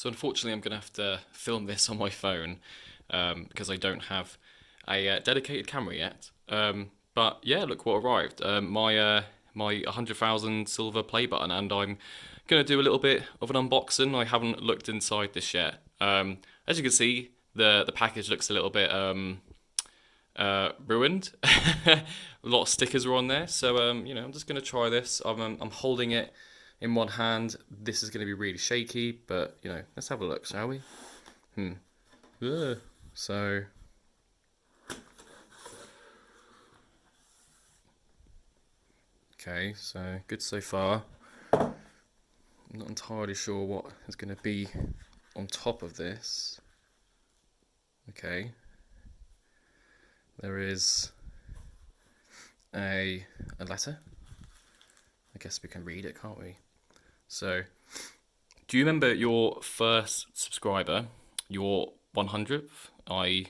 So unfortunately I'm going to have to film this on my phone because I don't have a dedicated camera yet. But yeah, look what arrived. My 100,000 silver play button, and I'm going to do a little bit of an unboxing. I haven't looked inside this yet. As you can see, the package looks a little bit ruined. A lot of stickers are on there, so I'm just going to try this. I'm holding it in one hand. This is going to be really shaky, but let's have a look, shall we? So okay, so good so far. I'm not entirely sure what is going to be on top of this. Okay, there is a letter. I guess we can read it, can't we? So, do you remember your first subscriber, your 100th? I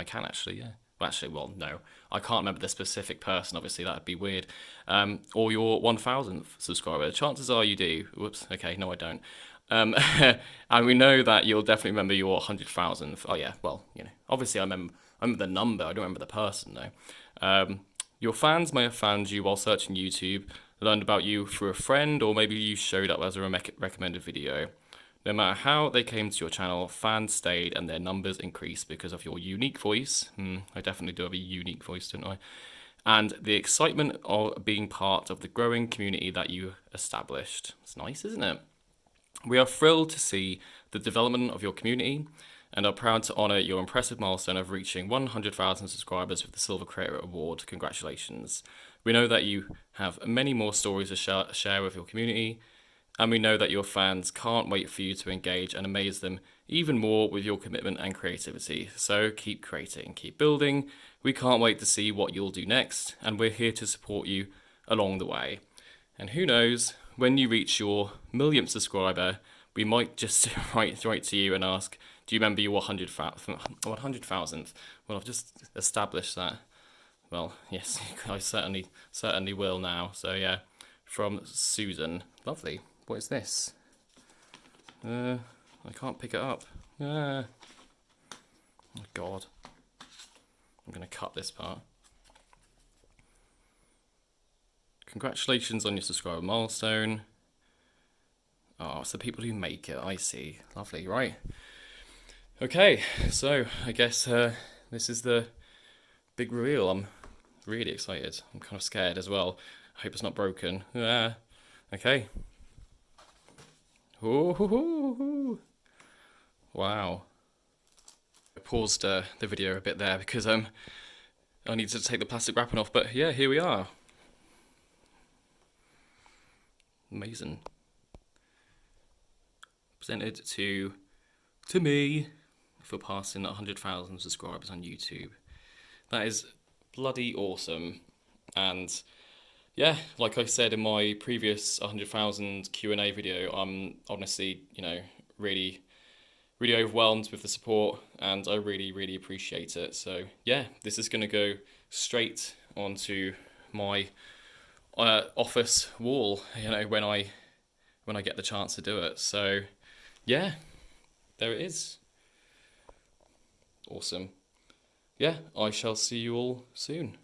can actually, yeah. Well, no, I can't remember the specific person. Obviously, that'd be weird. Or your 1,000th subscriber. Chances are you do. Whoops. Okay, no, I don't. And we know that you'll definitely remember your 100,000th. Oh yeah. Well, obviously I remember the number. I don't remember the person though. Your fans may have found you while searching YouTube, learned about you through a friend, or maybe you showed up as a recommended video. No matter how they came to your channel, fans stayed and their numbers increased because of your unique voice. I definitely do have a unique voice, don't I? And the excitement of being part of the growing community that you established. It's nice, isn't it? We are thrilled to see the development of your community and are proud to honour your impressive milestone of reaching 100,000 subscribers with the Silver Creator Award. Congratulations. We know that you have many more stories to share with your community, and we know that your fans can't wait for you to engage and amaze them even more with your commitment and creativity. So keep creating, keep building. We can't wait to see what you'll do next, and we're here to support you along the way. And who knows, when you reach your millionth subscriber, we might just write to you and ask, do you remember your 100,000th? Well, I've just established that. Well, yes, I certainly will now. So yeah, from Susan. Lovely. What is this? I can't pick it up. Oh God. I'm going to cut this part. Congratulations on your subscriber milestone. Oh, it's the people who make it. I see. Lovely, right? Okay, so I guess this is the big reveal. I'm really excited. I'm kind of scared as well. I hope it's not broken. Okay. Ooh, wow. I paused the video a bit there because I need to take the plastic wrapping off, but yeah, here we are. Amazing. Presented to me for passing 100,000 subscribers on YouTube. That is bloody awesome. And yeah, like I said in my previous 100,000 Q&A video, I'm honestly, really, really overwhelmed with the support, and I really, really appreciate it. So yeah, this is going to go straight onto my office wall, when I get the chance to do it. So yeah, there it is. Awesome. Yeah, I shall see you all soon.